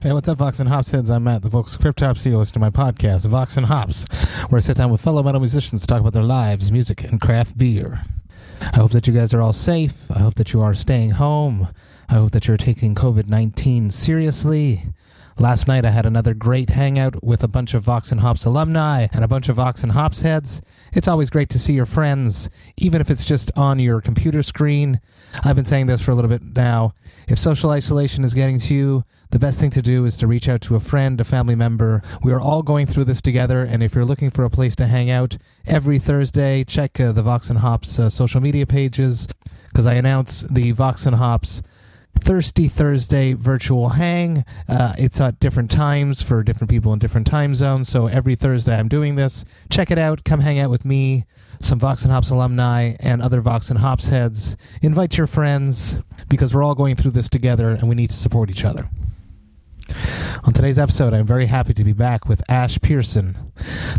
Hey, what's up, Vox and Hops heads? I'm Matt, the vocal script hops. You listen to my podcast, Vox and Hops, where I sit down with fellow metal musicians to talk about their lives, music, and craft beer. I hope that you guys are all safe. I hope that you are staying home. I hope that you're taking COVID-19 seriously. Last night I had another great hangout with a bunch of Vox&Hops alumni and a bunch of Vox and Hops heads. It's always great to see your friends, even if it's just on your computer screen. I've been saying this for a little bit now. If social isolation is getting to you, the best thing to do is to reach out to a friend, a family member. We are all going through this together, and if you're looking for a place to hang out every Thursday, check the Vox and Hops social media pages, because I announce the Vox and Hops Thirsty Thursday virtual hang. It's at different times for different people in different time zones, so every Thursday I'm doing this. Check it out. Come hang out with me, some Vox and Hops alumni, and other Vox and Hops heads. Invite your friends, because we're all going through this together, and we need to support each other. On today's episode, I'm very happy to be back with Ash Pearson,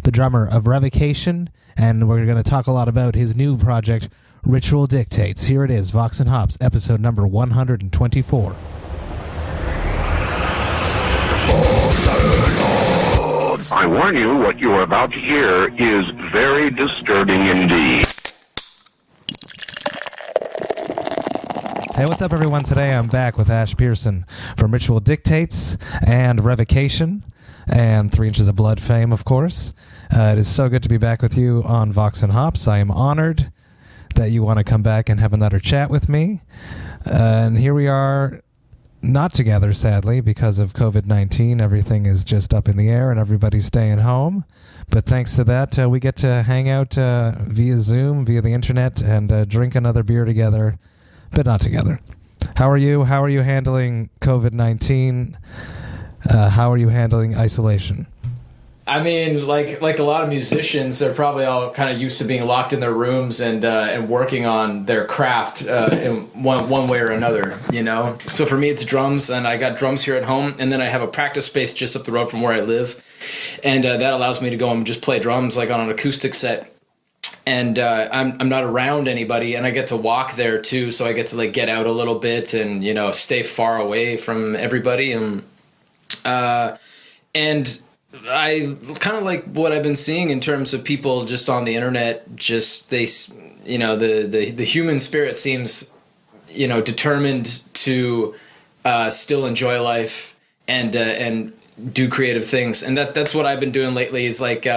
the drummer of Revocation, and we're going to talk a lot about his new project, Ritual Dictates. Here it is, Vox and Hops, episode number 124. I warn you, what you are about to hear is very disturbing indeed. Hey, what's up, everyone? Today I'm back with Ash Pearson from Ritual Dictates and Revocation and 3 Inches of Blood fame, of course. It is so good to be back with you on Vox and Hops. I am honored that you want to come back and have another chat with me. And here we are, not together, sadly, because of COVID-19. Everything is just up in the air and everybody's staying home. But thanks to that, we get to hang out via Zoom, via the internet, and drink another beer together, but not together. How are you? How are you handling COVID-19? How are you handling isolation? I mean, like a lot of musicians, they're probably all kind of used to being locked in their rooms and working on their craft in one way or another, you know? So for me, it's drums, and I got drums here at home, and then I have a practice space just up the road from where I live, and that allows me to go and just play drums like on an acoustic set. And I'm not around anybody, and I get to walk there too, so I get to like get out a little bit and, you know, stay far away from everybody. And I kind of like what I've been seeing in terms of people just on the internet. Just they, you know, the human spirit seems, you know, determined to still enjoy life and do creative things, and that's what I've been doing lately. Is like.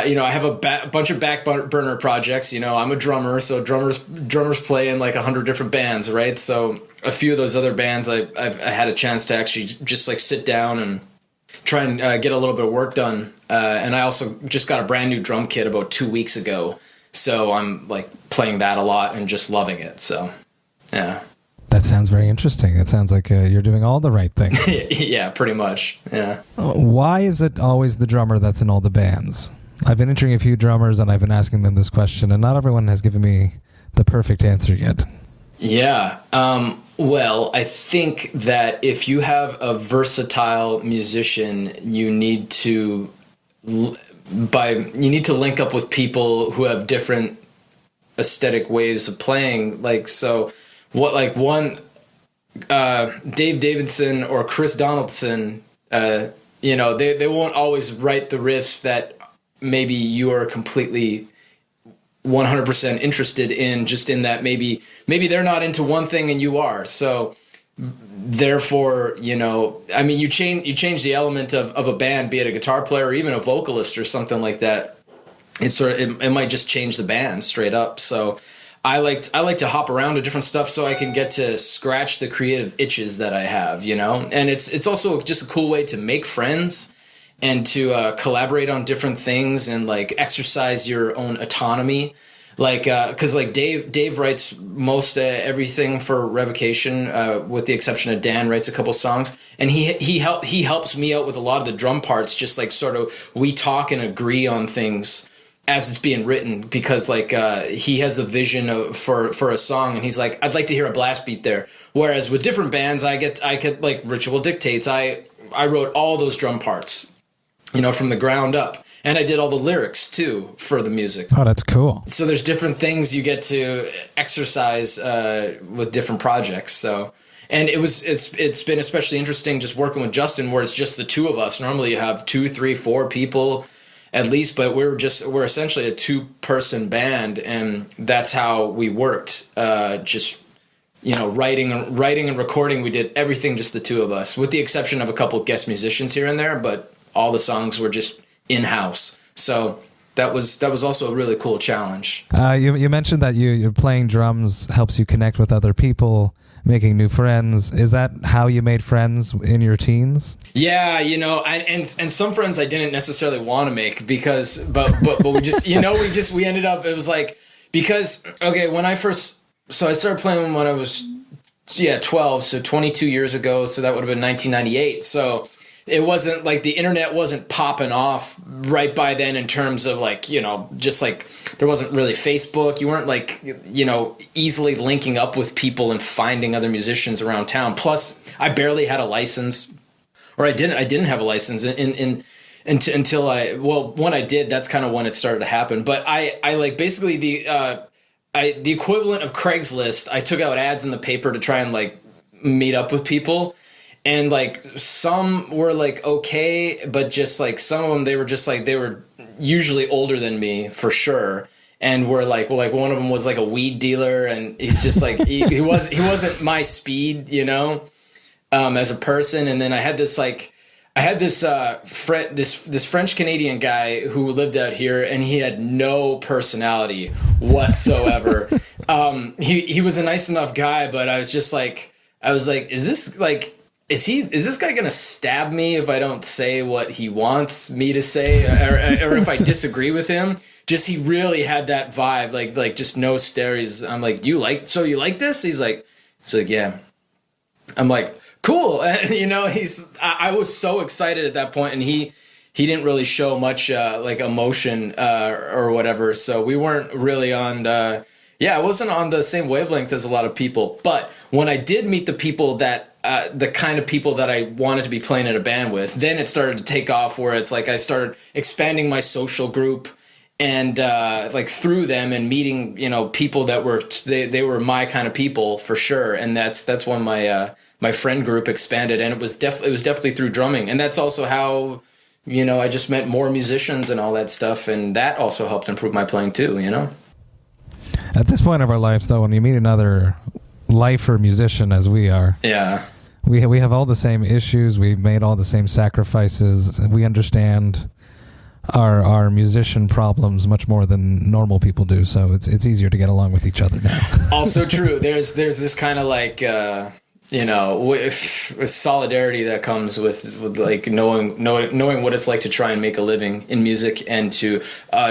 You know, I have a bunch of back burner projects. You know, I'm a drummer, so drummers play in like 100 different bands, right? So a few of those other bands, I had a chance to actually just like sit down and try and get a little bit of work done. And I also just got a brand new drum kit about 2 weeks ago, so I'm like playing that a lot and just loving it. So, yeah. That sounds very interesting. It sounds like you're doing all the right things. Yeah, pretty much. Yeah. Why is it always the drummer that's in all the bands? I've been interviewing a few drummers, and I've been asking them this question, and not everyone has given me the perfect answer yet. Yeah. Well, I think that if you have a versatile musician, you need to link up with people who have different aesthetic ways of playing. Like, so what, like one, Dave Davidson or Chris Donaldson, you know, they won't always write the riffs that maybe you are completely 100% interested in, just in that maybe they're not into one thing and you are. So therefore, you know, I mean, you change the element of a band, be it a guitar player or even a vocalist or something like that. It might just change the band straight up. So I like to hop around to different stuff so I can get to scratch the creative itches that I have, you know? And it's also just a cool way to make friends and to collaborate on different things and like exercise your own autonomy. Like, cause like Dave writes most everything for Revocation, with the exception of Dan writes a couple songs, and he helps me out with a lot of the drum parts. Just like sort of we talk and agree on things as it's being written, because like he has a vision for a song, and he's like, I'd like to hear a blast beat there. Whereas with different bands, I get like Ritual Dictates. I wrote all those drum parts, you know, from the ground up. And I did all the lyrics, too, for the music. Oh, that's cool. So there's different things you get to exercise with different projects. So, And it's been especially interesting just working with Justin, where it's just the two of us. Normally you have 2, 3, 4 people at least, but we're essentially a 2-person band, and that's how we worked. Just, you know, writing and recording, we did everything just the two of us, with the exception of a couple guest musicians here and there, but all the songs were just in-house. So that was also a really cool challenge. You mentioned that you're playing drums helps you connect with other people, making new friends. Is that how you made friends in your teens? Yeah, you know, and some friends I didn't necessarily want to make because, but we just, you know, we ended up, it was like, because, okay, so I started playing when I was, 12, so 22 years ago, so that would have been 1998, so it wasn't like the internet wasn't popping off right by then in terms of like, you know, just like there wasn't really Facebook. You weren't like, you know, easily linking up with people and finding other musicians around town. Plus, I barely had a license, or I didn't have a license until when I did, that's kind of when it started to happen. But I like basically the equivalent of Craigslist. I took out ads in the paper to try and like meet up with people. And like some were like okay, but just like some of them, they were usually older than me for sure, and were like one of them was like a weed dealer, and he's just like he wasn't my speed, you know, as a person. And then I had this French Canadian guy who lived out here, and he had no personality whatsoever. He was a nice enough guy, but I was like, is this like. Is this guy going to stab me if I don't say what he wants me to say, or if I disagree with him? Just, he really had that vibe, like just no stares. I'm like, you like this? He's like, yeah. I'm like, cool. And, you know, I was so excited at that point, and he didn't really show much, like emotion, or whatever. So we weren't really on, I wasn't on the same wavelength as a lot of people. But when I did meet the people that, the kind of people that I wanted to be playing in a band with, then it started to take off, where it's like I started expanding my social group, and like through them and meeting, you know, people that were they were my kind of people for sure. And that's when my friend group expanded, and it was definitely through drumming. And that's also how, you know, I just met more musicians and all that stuff, and that also helped improve my playing too, you know. At this point of our lives, though, when you meet another lifer musician as we are, we have all the same issues. We've made all the same sacrifices. We understand our musician problems much more than normal people do. So it's easier to get along with each other now. Also true. There's this kind of like you know, with solidarity that comes with like knowing what it's like to try and make a living in music, and to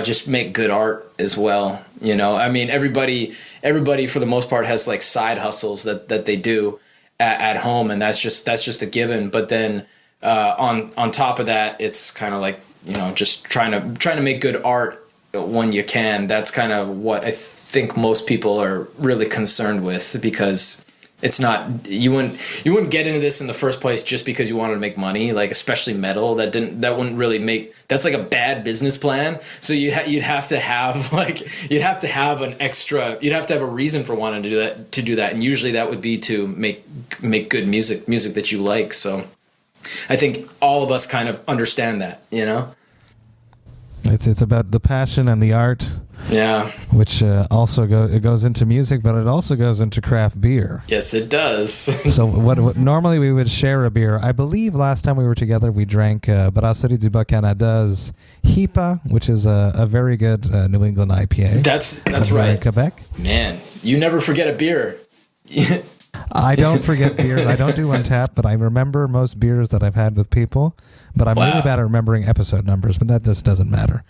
just make good art as well. You know, I mean, everybody for the most part has like side hustles that they do at home, and that's just a given. But then on top of that, it's kind of like, you know, just trying to make good art when you can. That's kind of what I think most people are really concerned with, because it's not, you wouldn't get into this in the first place just because you wanted to make money, like especially metal. That wouldn't really make, that's like a bad business plan. So you'd have to have an extra, you'd have to have a reason for wanting to do that. And usually that would be to make good music that you like. So I think all of us kind of understand that, you know? It's about the passion and the art, which also goes into music, but it also goes into craft beer. Yes, it does. So what normally we would share a beer. I believe last time we were together, we drank Brasserie du Bas-Canada's HIPA, which is a very good New England IPA. That's right. Quebec. Man, you never forget a beer. I don't forget beers. I don't do Untapped, but I remember most beers that I've had with people. But I'm really bad at remembering episode numbers, but that just doesn't matter.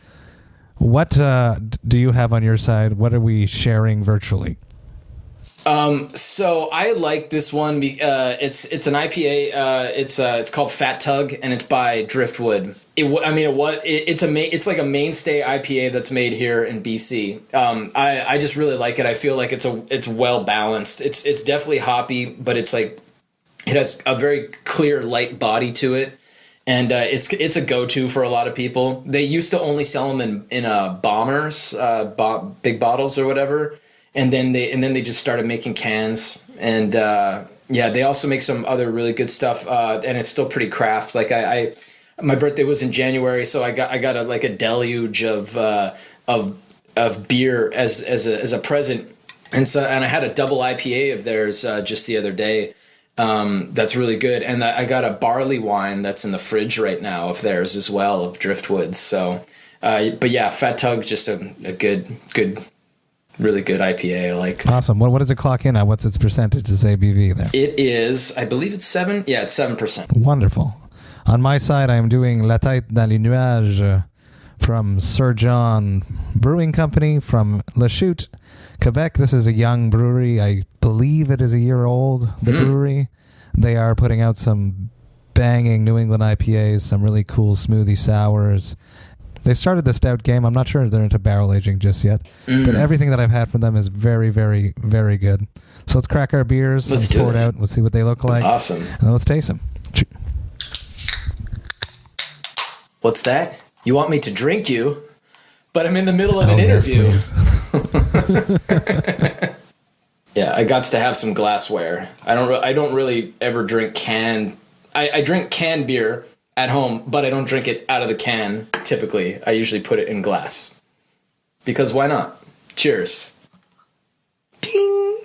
What do you have on your side? What are we sharing virtually? So I like this one. It's an IPA. It's called Fat Tug, and it's by Driftwood. It's like a mainstay IPA that's made here in BC. I just really like it. I feel like it's well balanced. It's definitely hoppy, but it's like, it has a very clear light body to it. And it's a go-to for a lot of people. They used to only sell them in bombers, big bottles or whatever, and then they just started making cans. And yeah, they also make some other really good stuff, and it's still pretty craft. Like my birthday was in January, so I got a deluge of beer as a present, and I had a double IPA of theirs just the other day. That's really good, and I got a barley wine that's in the fridge right now of theirs as well, of Driftwood. So, but yeah, Fat Tug's just a good, really good IPA. Like, awesome. What does it clock in at? What's its percentage? Its ABV there? It is, I believe it's 7. Yeah, it's 7%. Wonderful. On my side, I am doing La Tête Dans Les Nuages from Sir John Brewing Company from La Chute, Quebec. This is a young brewery. I believe it is a year old, the brewery. They are putting out some banging New England IPAs, some really cool smoothie sours. They started the stout game. I'm not sure if they're into barrel aging just yet, but everything that I've had from them is very, very, very good. So let's crack our beers. Let's pour it out. We'll see what they look like. Awesome. And then let's taste them. What's that? You want me to drink you? But I'm in the middle of an interview. Yes, Yeah, I got to have some glassware. I don't really ever drink canned. I drink canned beer at home, but I don't drink it out of the can. Typically, I usually put it in glass because why not? Cheers. Ding.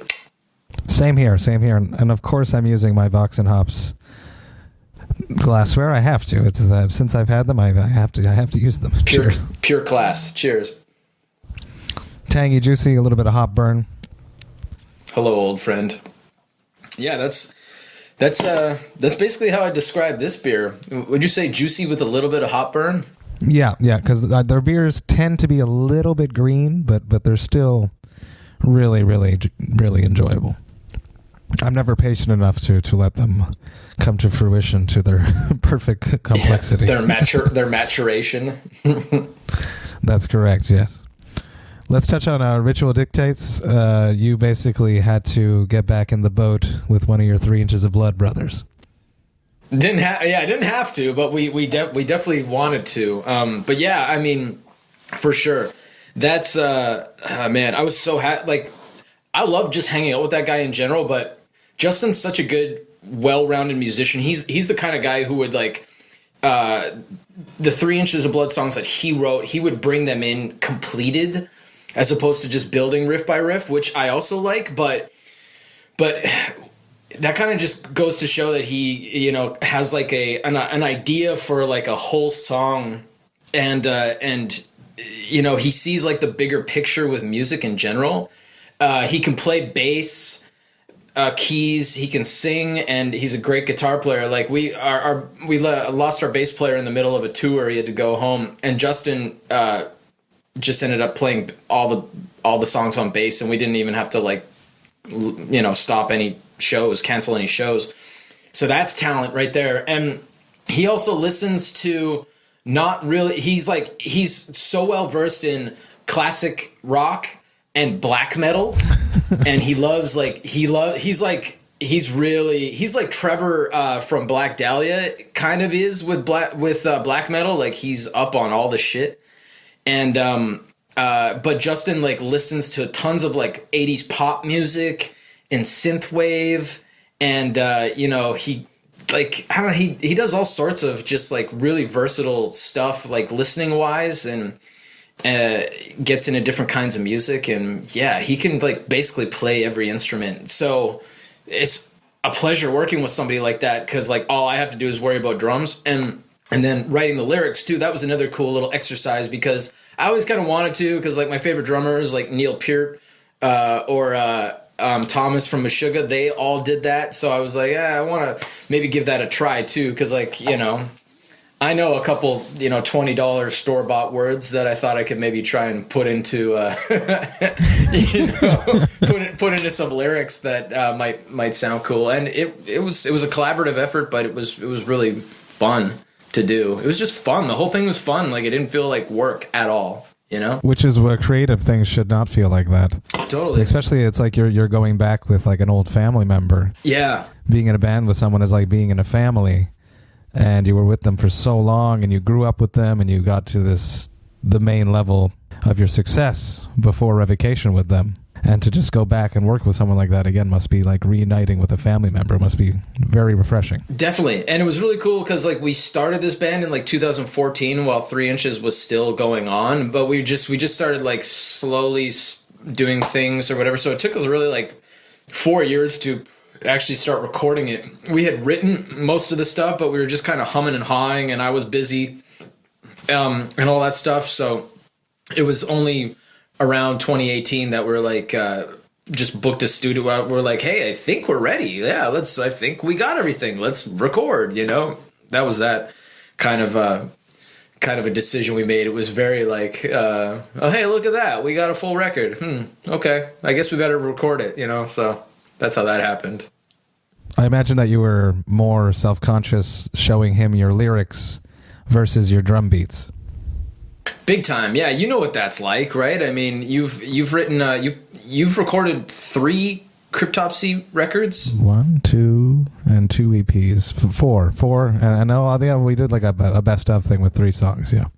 Same here. And of course, I'm using my Vox&Hops glassware. I have to. It's since I've had them, I have to use them. Pure class. Cheers. Tangy, juicy, a little bit of hop burn. Hello, old friend. Yeah, that's basically how I describe this beer. Would you say juicy with a little bit of hop burn? Yeah, because their beers tend to be a little bit green, but they're still really, really, really enjoyable. I'm never patient enough to let them come to fruition to their perfect complexity. Yeah, their maturation. That's correct, yes. Let's touch on Ritual Dictates. You basically had to get back in the boat with one of your 3 Inches of Blood brothers. I didn't have to, but we definitely wanted to. But yeah, I mean, for sure. That's man, I was so I love just hanging out with that guy in general, but Justin's such a good, well-rounded musician. He's the kind of guy who would the 3 Inches of Blood songs that he wrote, he would bring them in completed as opposed to just building riff by riff, which I also like, but that kind of just goes to show that he, has like an idea for like a whole song, and he sees like the bigger picture with music in general. He can play bass, keys, he can sing, and he's a great guitar player. Like we lost our bass player in the middle of a tour. He had to go home, and Justin just ended up playing all the songs on bass, and we didn't even have to stop any shows, cancel any shows. So that's talent right there. And he also listens to he's so well versed in classic rock and black metal, and he loves he's like Trevor from Black Dahlia kind of is with black metal. Like he's up on all the shit. And but Justin listens to tons of 80s pop music and synthwave, and he does all sorts of just really versatile stuff listening wise, and gets into different kinds of music, and yeah, he can basically play every instrument. So it's a pleasure working with somebody like that, because all I have to do is worry about drums and then writing the lyrics too. That was another cool little exercise, because I always kind of wanted to, because my favorite drummers Neil Peart or Thomas from Meshuggah, they all did that. So I was I want to maybe give that a try too, because I know a couple $20 store-bought words that I thought I could maybe try and put into put into some lyrics that might sound cool. And it was a collaborative effort, but it was really fun to do. It was just fun. The whole thing was fun. It didn't feel like work at all, Which is where creative things should not feel like that. Totally. Especially it's you're going back with an old family member. Yeah. Being in a band with someone is like being in a family, and you were with them for so long, and you grew up with them, and you got to the main level of your success before Revocation with them. And to just go back and work with someone like that again must be like reuniting with a family member. It must be very refreshing. Definitely. And it was really cool because like we started this band in like 2014 while 3 Inches was still going on, but we just started like slowly doing things or whatever. So it took us really like 4 years to actually start recording it. We had written most of the stuff, but we were just kind of humming and hawing, and I was busy and all that stuff. So it was only around 2018 that we're like just booked a studio out. We're like, hey, I think we're ready. Yeah, I think we got everything. Let's record, you know? That was that kind of a decision we made. It was very like, oh, hey, look at that. We got a full record. Okay. I guess we better record it, you know? So that's how that happened. I imagine that you were more self-conscious showing him your lyrics versus your drum beats. Big time. Yeah, you know what that's like, right? I mean, you've written you've recorded 3 Cryptopsy records. 1, 2, and 2 EPs. 4. And I know we did like a best of thing with 3 songs. Yeah.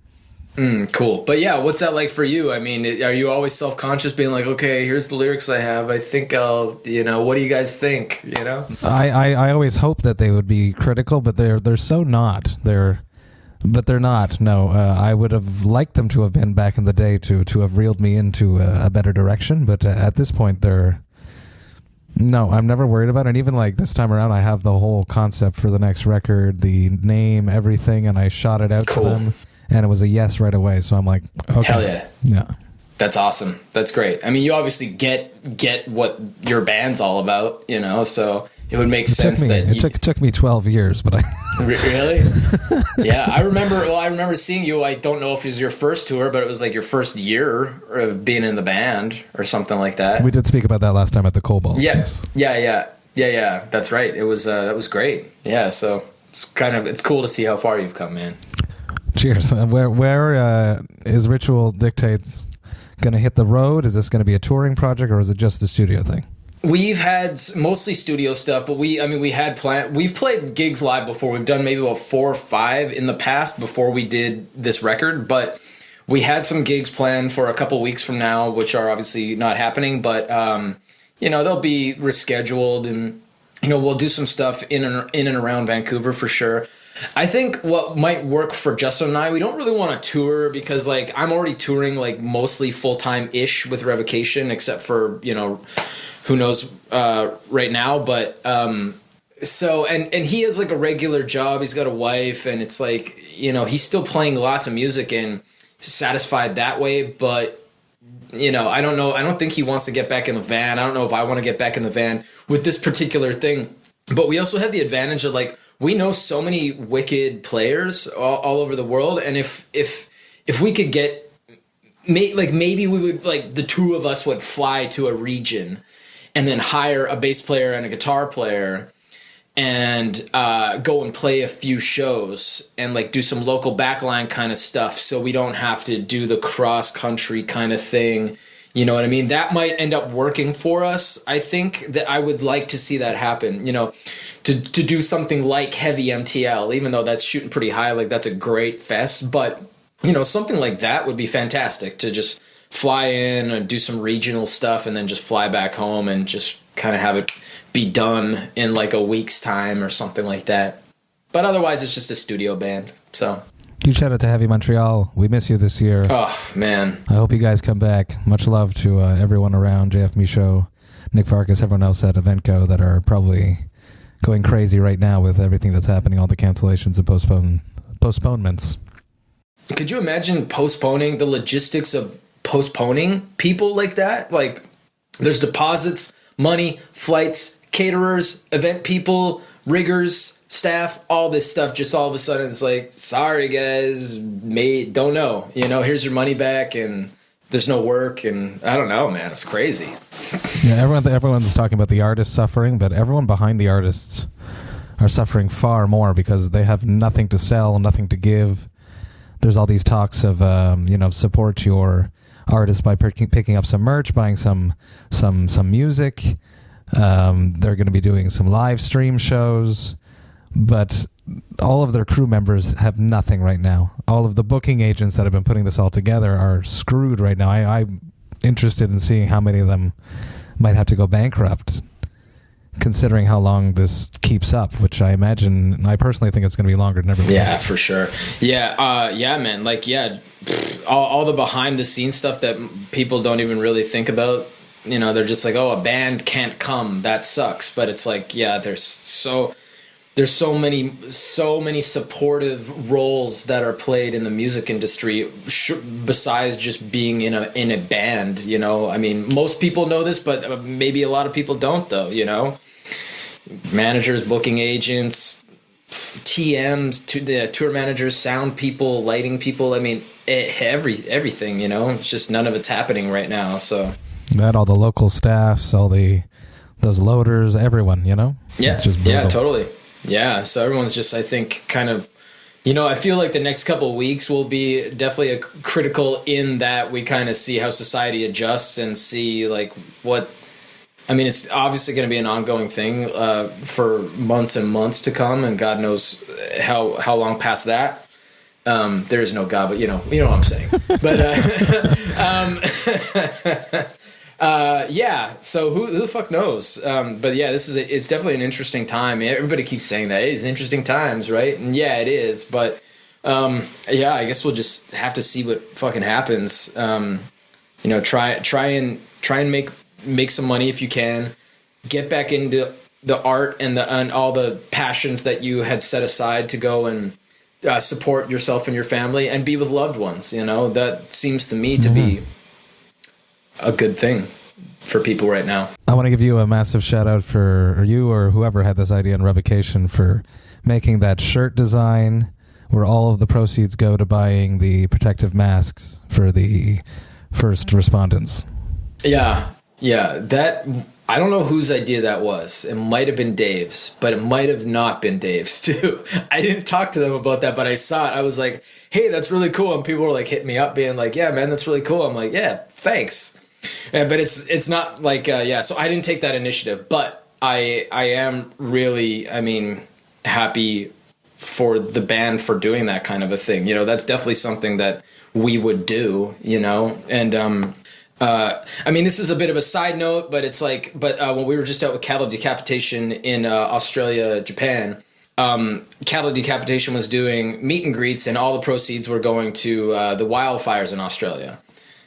Cool. But yeah, what's that like for you? I mean, are you always self-conscious, being like, okay, here's the lyrics I have. I think I'll, you know, what do you guys think? You know, I always hope that they would be critical, but they're so not. But they're not. No, I would have liked them to have been back in the day to have reeled me into a better direction. But at this point, no, I'm never worried about it. And even like this time around, I have the whole concept for the next record, the name, everything, and I shot it out to them, and it was a yes right away. So I'm like, okay. Hell yeah. Yeah. That's awesome. That's great. I mean, you obviously get what your band's all about, you know, so it would make sense that it took me 12 years, but I Really? Yeah, I remember seeing you. I don't know if it was your first tour, but it was like your first year of being in the band or something like that. We did speak about that last time at the Cobalt. Yeah. That's right. It was that was great. Yeah, so it's cool to see how far you've come, man. Cheers. Where is Ritual Dictates going to hit the road? Is this going to be a touring project, or is it just a studio thing? We've had mostly studio stuff, but we've played gigs live before. We've done maybe about 4 or 5 in the past before we did this record, but we had some gigs planned for a couple weeks from now, which are obviously not happening, but they'll be rescheduled, and we'll do some stuff in and around Vancouver for sure. I think what might work for Justin and I, we don't really want to tour because like I'm already touring like mostly full-time-ish with Revocation, except for, who knows right now, but so and he has like a regular job, he's got a wife, and it's like, he's still playing lots of music and satisfied that way, but I don't know, I don't think he wants to get back in the van. I don't know if I want to get back in the van with this particular thing, but we also have the advantage of like we know so many wicked players all over the world, and if we could get maybe we would, like, the two of us would fly to a region and then hire a bass player and a guitar player and go and play a few shows and like do some local backline kind of stuff, so we don't have to do the cross country kind of thing. You know what I mean? That might end up working for us. I think that I would like to see that happen, to do something like Heavy MTL, even though that's shooting pretty high, like that's a great fest. But, something like that would be fantastic, to just fly in and do some regional stuff and then just fly back home and just kind of have it be done in like a week's time or something like that. But otherwise, it's just a studio band, so... Huge shout out to Heavy Montreal. We miss you this year. Oh, man. I hope you guys come back. Much love to everyone around, JF Michaud, Nick Farkas, everyone else at Eventco that are probably going crazy right now with everything that's happening, all the cancellations and postponements. Could you imagine postponing, the logistics of postponing people like that? Like, there's deposits, money, flights, caterers, event people, riggers, staff, all this stuff, just all of a sudden it's like, sorry guys, don't know, here's your money back, and there's no work, and I don't know, man, it's crazy. Yeah, everyone's talking about the artists suffering, but everyone behind the artists are suffering far more because they have nothing to sell, nothing to give. There's all these talks of support your artists by picking up some merch, buying some music. They're going to be doing some live stream shows. But all of their crew members have nothing right now. All of the booking agents that have been putting this all together are screwed right now. interested in seeing how many of them might have to go bankrupt, considering how long this keeps up, which I imagine, I personally think it's going to be longer than ever before. Yeah, for sure. Yeah, man. Like, all the behind the scenes stuff that people don't even really think about. You know, they're just like, oh, a band can't come. That sucks. But it's like, yeah, there's so many supportive roles that are played in the music industry besides just being in a band. You know, I mean, most people know this, but maybe a lot of people don't, though. You know, managers, booking agents, TMs, tour managers, sound people, lighting people. I mean, everything. You know, it's just none of it's happening right now. So that all the local staffs, those loaders, everyone. You know, yeah, it's just brutal. Yeah, totally. Yeah, so everyone's just, I think, kind of, you know, I feel like the next couple of weeks will be definitely critical in that we kind of see how society adjusts and see, like, what, I mean, it's obviously going to be an ongoing thing for months and months to come, and God knows how long past that. There is no God, but you know what I'm saying. But yeah, so who the fuck knows? But yeah, it's definitely an interesting time. Everybody keeps saying that it's interesting times, right? And yeah, it is. But yeah, I guess we'll just have to see what fucking happens. You know, try and make some money if you can. Get back into the art and all the passions that you had set aside to go and support yourself and your family and be with loved ones. You know, that seems to me to be a good thing for people right now. I want to give you a massive shout out for you or whoever had this idea in Revocation for making that shirt design where all of the proceeds go to buying the protective masks for the first respondents. Yeah, that, I don't know whose idea that was. It might have been Dave's, but it might have not been Dave's too. I didn't talk to them about that, but I saw it. I was like, hey, that's really cool. And people were like hitting me up being like, yeah, man, that's really cool. I'm like, yeah, thanks. Yeah, but it's not like, yeah, so I didn't take that initiative, but I am really, I mean, happy for the band for doing that kind of a thing. You know, that's definitely something that we would do, you know, and, I mean, this is a bit of a side note, but it's like, when we were just out with Cattle Decapitation in Australia, Japan, Cattle Decapitation was doing meet and greets, and all the proceeds were going to the wildfires in Australia.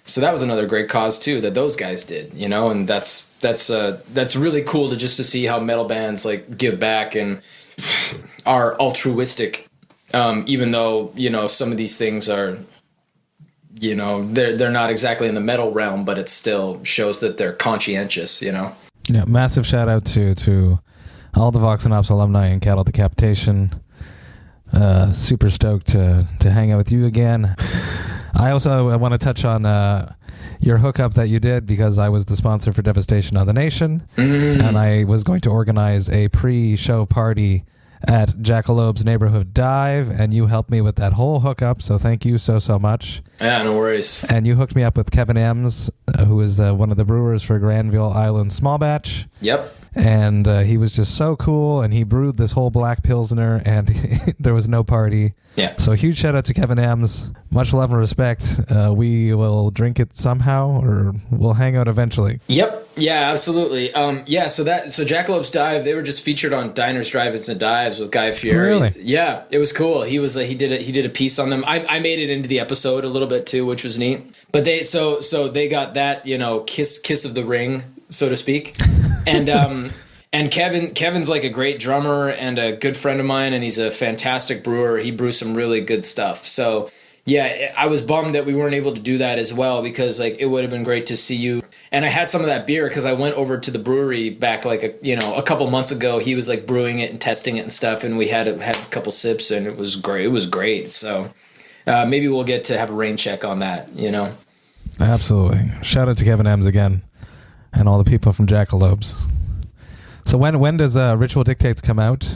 So that was another great cause too that those guys did, you know, and that's really cool to see how metal bands like give back and are altruistic, even though, you know, some of these things are, you know, they're not exactly in the metal realm, but it still shows that they're conscientious, you know. Yeah, massive shout out to all the Vox&Hops alumni in Cattle Decapitation. Super stoked to hang out with you again. I also want to touch on your hookup that you did, because I was the sponsor for Devastation On The Nation, and I was going to organize a pre-show party at Jackalob's Neighborhood Dive, and you helped me with that whole hookup, so thank you so much. Yeah, no worries. And you hooked me up with Kevin Ems, who is one of the brewers for Granville Island Small Batch. Yep. And he was just so cool, and he brewed this whole black pilsner, and there was no party. Yeah. So huge shout out to Kevin Ems. Much love and respect. We will drink it somehow, or we'll hang out eventually. Yep. Yeah, absolutely. Yeah. So Jackalop's Dive, they were just featured on Diners, Drive-Ins, and Dives with Guy Fieri. Really? Yeah, it was cool. He was he did a piece on them. I made it into the episode a little bit too, which was neat. But they they got that, you know, kiss of the ring, so to speak. And Kevin's like a great drummer and a good friend of mine, and he's a fantastic brewer. He brews some really good stuff. So yeah, I was bummed that we weren't able to do that as well, because like it would have been great to see you. And I had some of that beer because I went over to the brewery back like a couple months ago. He was like brewing it and testing it and stuff, and we had a couple sips, and it was great. It was great. So maybe we'll get to have a rain check on that, you know. Absolutely. Shout out to Kevin Ems again, and all the people from Jackalobes. So when does Ritual Dictates come out?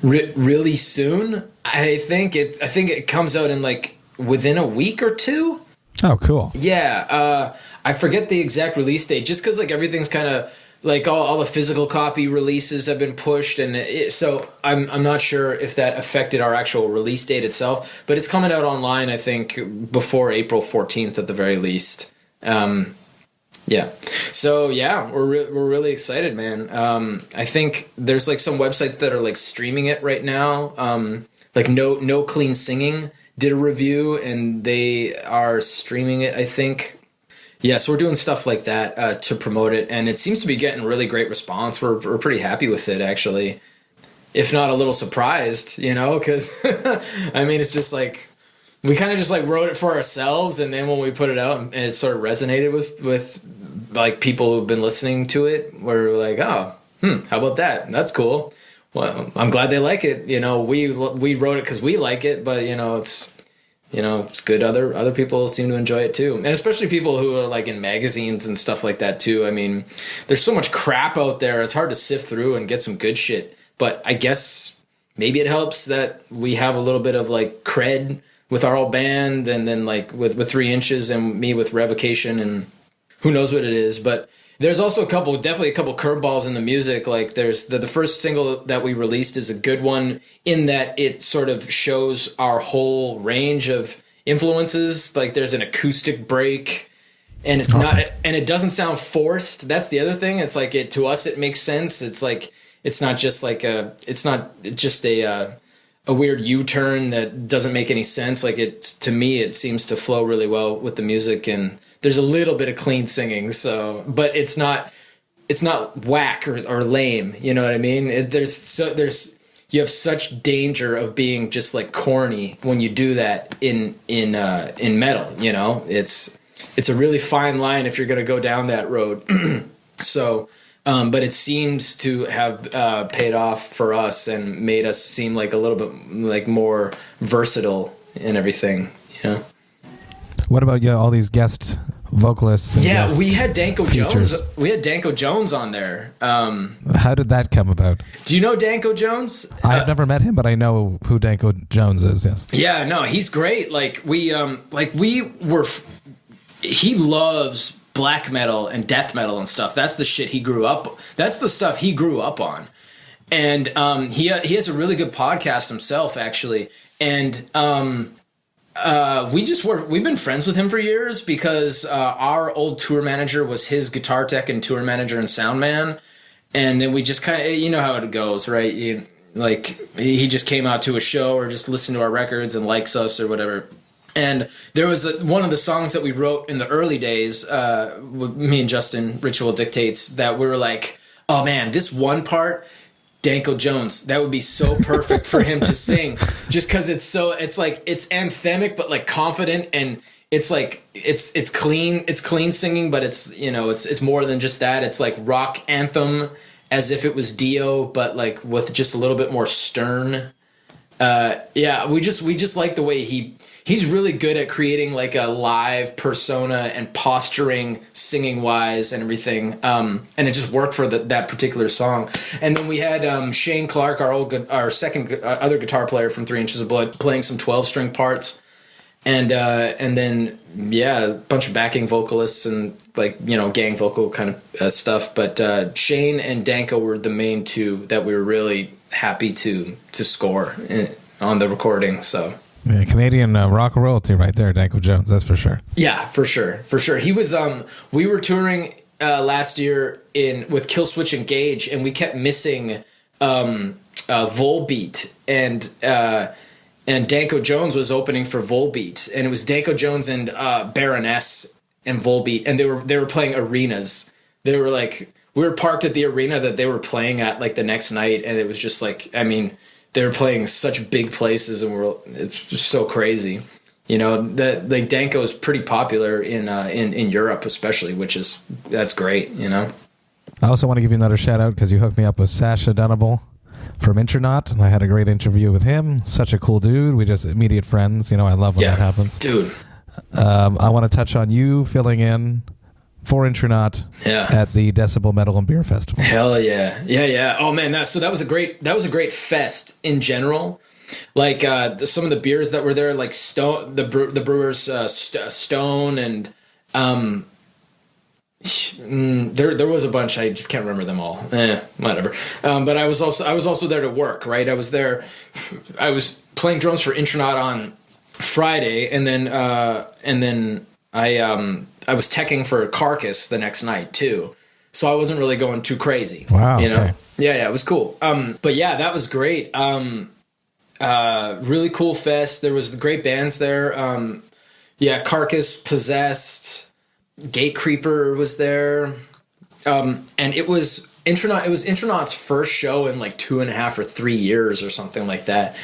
Really soon. I think it comes out in like within a week or two. Oh, cool. Yeah. I forget the exact release date, just because like everything's kind of like all the physical copy releases have been pushed, and so I'm not sure if that affected our actual release date itself. But it's coming out online, I think, before April 14th at the very least. Yeah. So yeah, we're really excited, man. I think there's like some websites that are like streaming it right now. Like No Clean Singing did a review and they are streaming it, I think. Yeah, so we're doing stuff like that to promote it, and it seems to be getting really great response. We're pretty happy with it, actually, if not a little surprised, because I mean, it's just like we kind of just like wrote it for ourselves, and then when we put it out, and it sort of resonated with like people who've been listening to it, we're like, oh, how about that? That's cool. Well, I'm glad they like it. We wrote it because we like it, but it's good. Other people seem to enjoy it too. And especially people who are like in magazines and stuff like that too. I mean, there's so much crap out there. It's hard to sift through and get some good shit. But I guess maybe it helps that we have a little bit of like cred with our old band, and then like with 3 Inches and me with Revocation, and who knows what it is. But there's also definitely a couple curveballs in the music. Like there's the first single that we released is a good one in that it sort of shows our whole range of influences. Like there's an acoustic break, and it's awesome. And it doesn't sound forced. That's the other thing. It's like to us, it makes sense. It's like, it's not just a weird U-turn that doesn't make any sense. Like to me, it seems to flow really well with the music, and there's a little bit of clean singing, but it's not whack or lame. You know what I mean? You have such danger of being just like corny when you do that in metal. It's a really fine line if you're going to go down that road. But it seems to have paid off for us and made us seem like a little bit like more versatile and everything. What about all these guest vocalists? And we had Danko features. Jones. We had Danko Jones on there. How did that come about? Do you know Danko Jones? I've never met him, but I know who Danko Jones is. Yes. Yeah, no, he's great. He loves black metal and death metal and stuff. That's the shit he grew up. That's the stuff he grew up on. And he has a really good podcast himself, actually. And we've been friends with him for years because our old tour manager was his guitar tech and tour manager and sound man. And then we just kind of, you know how it goes, right? He just came out to a show or just listened to our records and likes us or whatever. And there was one of the songs that we wrote in the early days, with me and Justin, Ritual Dictates, that we were like, oh man, this one part, Danko Jones, that would be so perfect for him to sing, just because it's anthemic but like confident, and it's like it's clean singing, but it's more than just that. It's like rock anthem as if it was Dio, but like with just a little bit more stern. We just like the way he's really good at creating like a live persona and posturing singing wise and everything. And it just worked for that particular song. And then we had Shane Clark, our second other guitar player from 3 Inches of Blood, playing some 12-string parts. And then a bunch of backing vocalists and gang vocal kind of stuff. But Shane and Danko were the main two that we were really happy to score on the recording. So yeah, Canadian rock royalty right there, Danko Jones, that's for sure. Yeah, for sure. He was we were touring last year with Killswitch Engage, and we kept missing Volbeat, and Danko Jones was opening for Volbeat, and it was Danko Jones and Baroness and Volbeat, and they were playing arenas. They were like, we were parked at the arena that they were playing at like the next night, and it was just like, I mean, they were playing such big places, and it's just so crazy. That like Danko is pretty popular in Europe, especially, that's great. I also want to give you another shout out because you hooked me up with Sasha Dunable from Intronaut, and I had a great interview with him. Such a cool dude. We just immediate friends. I love when that happens, dude. I want to touch on you filling in for Intronaut at the Decibel Metal and Beer Festival. Hell yeah. Oh man, that was a great fest in general. Like some of the beers that were there, like Stone, the brewers Stone, and there was a bunch. I just can't remember them all. Whatever. But I was also there to work. Right, I was there. I was playing drums for Intronaut on Friday, and then I was teching for Carcass the next night too. So I wasn't really going too crazy. Wow. You know? Okay. Yeah, it was cool. But yeah, that was great. Really cool fest. There was great bands there. Carcass, Possessed, Gate Creeper was there. And it was Intronaut. It was Intronaut's first show in like 2.5 or 3 years or something like that.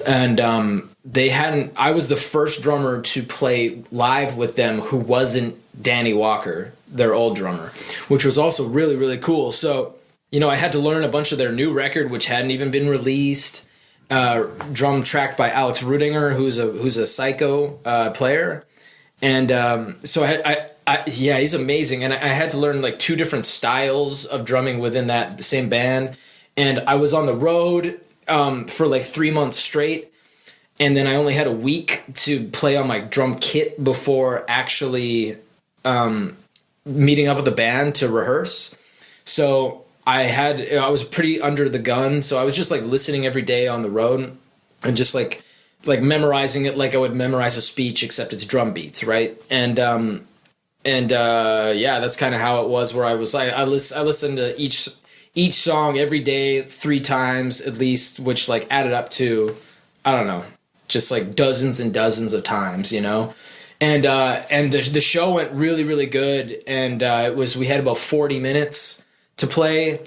And I was the first drummer to play live with them who wasn't Danny Walker, their old drummer, which was also really, really cool. So, I had to learn a bunch of their new record, which hadn't even been released. Drum tracked by Alex Rudinger, who's a Psycho player. And so he's amazing. And I had to learn like 2 different styles of drumming within the same band. And I was on the road for like 3 months straight. And then I only had a week to play on my drum kit before actually meeting up with the band to rehearse. So I was pretty under the gun. So I was just like listening every day on the road and just like memorizing it like I would memorize a speech, except it's drum beats, right? And that's kind of how it was. Where I was like, I listened to each song every day 3 times at least, which like added up to, I don't know, just like dozens and dozens of times, And the show went really, really good. And we had about 40 minutes to play,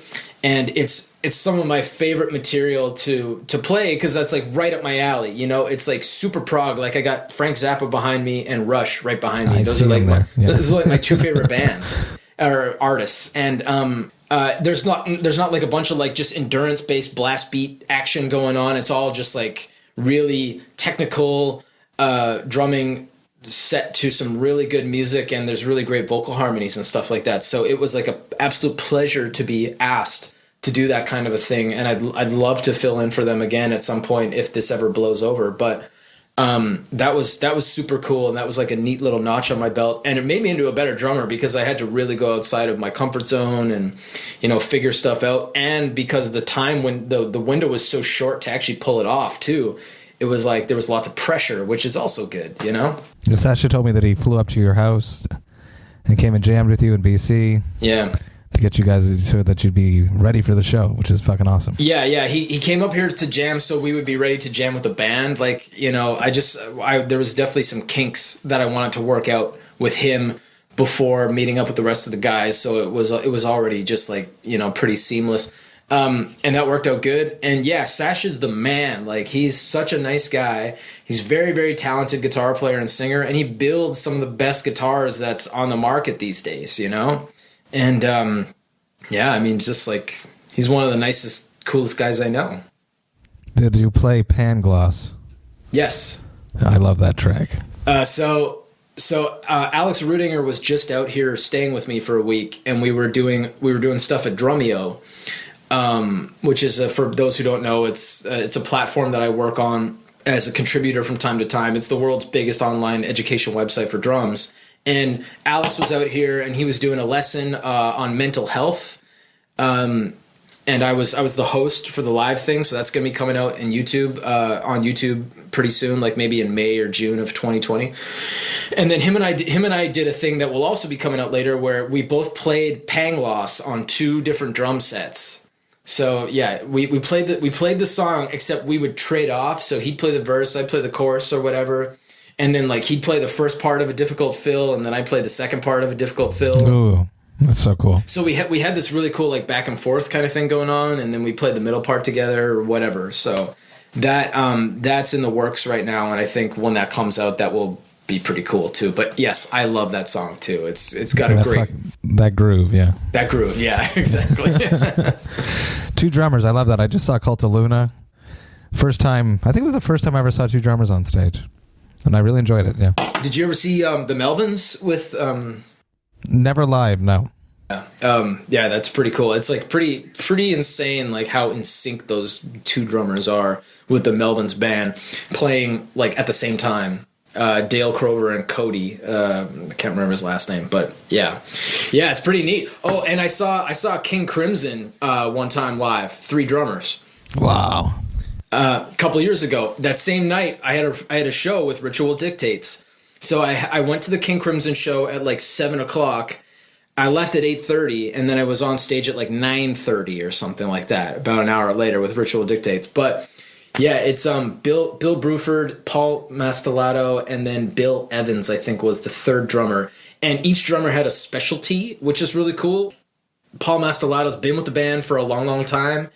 and it's some of my favorite material to play because that's like right up my alley. It's like super prog. Like I got Frank Zappa behind me and Rush right behind me. Those are like my 2 favorite bands or artists. And there's not like a bunch of like just endurance based blast beat action going on. It's all just like really technical drumming set to some really good music, and there's really great vocal harmonies and stuff like that. So it was like an absolute pleasure to be asked to do that kind of a thing, and I'd love to fill in for them again at some point if this ever blows over. But that was super cool, and that was like a neat little notch on my belt, and it made me into a better drummer because I had to really go outside of my comfort zone and figure stuff out. And because the time when the window was so short to actually pull it off too, it was like there was lots of pressure, which is also good, Sasha told me that he flew up to your house and came and jammed with you in BC. Yeah. To get you guys so that you'd be ready for the show, which is fucking awesome. Yeah. He came up here to jam so we would be ready to jam with the band. Like, there was definitely some kinks that I wanted to work out with him before meeting up with the rest of the guys. So it was already just like, pretty seamless. And that worked out good. And yeah, Sasha's the man. Like, he's such a nice guy. He's very, very talented guitar player and singer, and he builds some of the best guitars that's on the market these days, And just like, he's one of the nicest, coolest guys I know. Did you play Pangloss? Yes. I love that track. So Alex Rudinger was just out here staying with me for a week, and we were doing stuff at Drumeo. Which is, for those who don't know, it's a platform that I work on as a contributor from time to time. It's the world's biggest online education website for drums. And Alex was out here, and he was doing a lesson on mental health. And I was the host for the live thing, so that's going to be coming out on YouTube pretty soon, like maybe in May or June of 2020. And then him and I did a thing that will also be coming out later, where we both played Pangloss on 2 different drum sets. So yeah, we played the song, except we would trade off. So he'd play the verse, I'd play the chorus or whatever, and then like he'd play the first part of a difficult fill, and then I'd play the second part of a difficult fill. Ooh, that's so cool. So we had this really cool like back and forth kind of thing going on, and then we played the middle part together or whatever. So that's in the works right now, and I think when that comes out, that will be pretty cool too. But yes, I love that song too. It's got a great that groove, yeah. That groove, yeah, exactly. 2 drummers, I love that. I just saw Cult of Luna. First time, I think it was the first time I ever saw 2 drummers on stage, and I really enjoyed it. Yeah. Did you ever see the Melvins with? Never live, no. Yeah, that's pretty cool. It's like pretty insane, like how in sync those 2 drummers are with the Melvins band playing like at the same time. Dale Crover and Cody. I can't remember his last name, but yeah, it's pretty neat. Oh, and I saw King Crimson one time live, 3 drummers. Wow. A couple years ago, that same night, I had a show with Ritual Dictates. So I went to the King Crimson show at like 7 o'clock. I left at 8:30, and then I was on stage at like 9:30 or something like that, about an hour later with Ritual Dictates. But yeah, it's Bill Bruford, Paul Mastellato, and then Bill Evans, I think, was the third drummer. And each drummer had a specialty, which is really cool. Paul Mastelato's been with the band for a long, long time,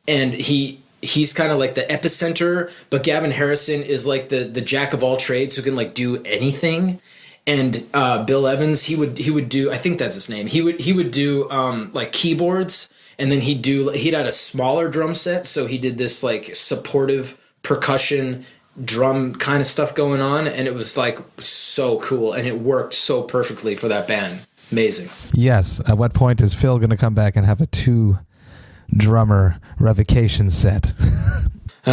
and he's kind of like the epicenter, but Gavin Harrison is like the jack of all trades who can like do anything. And Bill Evans, he would do, I think that's his name. He would do like keyboards, and then he'd had a smaller drum set, so he did this like supportive percussion drum kind of stuff going on, and it was like so cool, and it worked so perfectly for that band. Amazing. Yes. At what point is Phil going to come back and have a 2-drummer Revocation set? I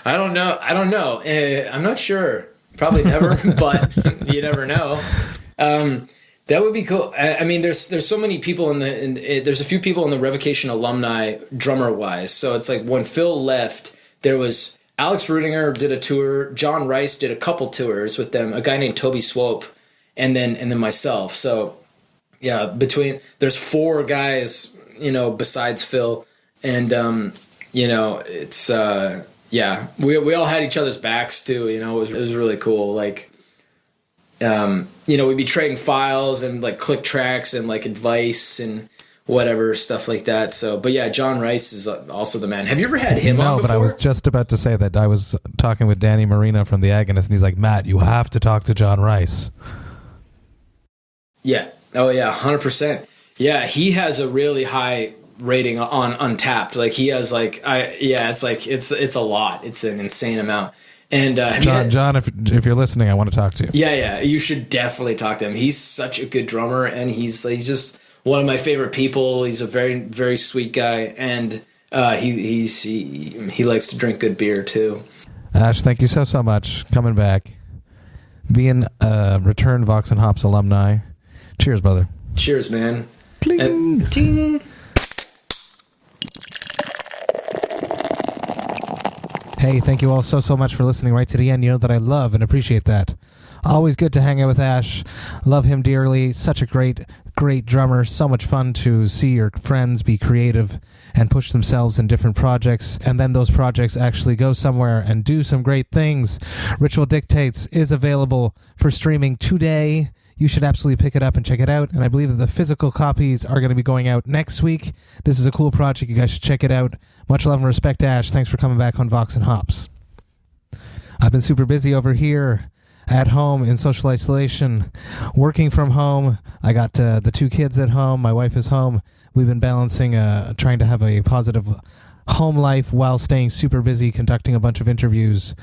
don't know. I'm not sure. Probably never, but you never know. That would be cool. I mean, there's so many people there's a few people in the Revocation alumni drummer wise. So it's like when Phil left, there was Alex Rudinger did a tour. John Rice did a couple tours with them. A guy named Toby Swope, and then myself. So yeah, there's 4 guys, besides Phil, and it's yeah, we all had each other's backs too. It was really cool. Like, we'd be trading files and like click tracks and like advice and whatever stuff like that. So, but yeah, John Rice is also the man. Have you ever had him on before? No, but I was just about to say that I was talking with Danny Marino from The Agonist, and he's like, Matt, you have to talk to John Rice. Yeah. Oh yeah, 100%. Yeah, he has a really high rating on Untapped. Like he has like it's a lot. It's an insane amount. And John, if you're listening, I want to talk to you. Yeah, you should definitely talk to him. He's such a good drummer, and he's just one of my favorite people. He's a very, very sweet guy, and he likes to drink good beer too. Ash, thank you so much coming back, being a returned Vox&Hops alumni. Cheers, brother. Cheers, man. Cling. And ting. Hey, thank you all so much for listening right to the end. You know that I love and appreciate that. Always good to hang out with Ash. Love him dearly. Such a great drummer. So much fun to see your friends be creative and push themselves in different projects, and then those projects actually go somewhere and do some great things. Ritual Dictates is available for streaming today. You should absolutely pick it up and check it out. And I believe that the physical copies are going to be going out next week. This is a cool project. You guys should check it out. Much love and respect, Ash. Thanks for coming back on Vox&Hops. I've been super busy over here at home in social isolation, working from home. I got the 2 kids at home. My wife is home. We've been balancing trying to have a positive home life while staying super busy conducting a bunch of interviews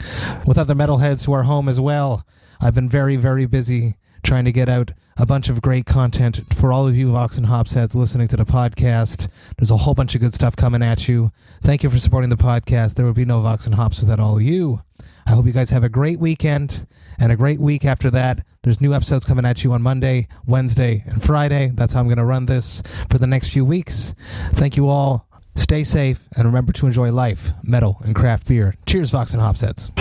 with other metalheads who are home as well. I've been very, very busy trying to get out a bunch of great content for all of you Vox&Hops heads listening to the podcast. There's a whole bunch of good stuff coming at you. Thank you for supporting the podcast. There would be no Vox&Hops without all of you. I hope you guys have a great weekend and a great week after that. There's new episodes coming at you on Monday, Wednesday, and Friday. That's how I'm going to run this for the next few weeks. Thank you all. Stay safe, and remember to enjoy life, metal, and craft beer. Cheers, Vox&Hops heads.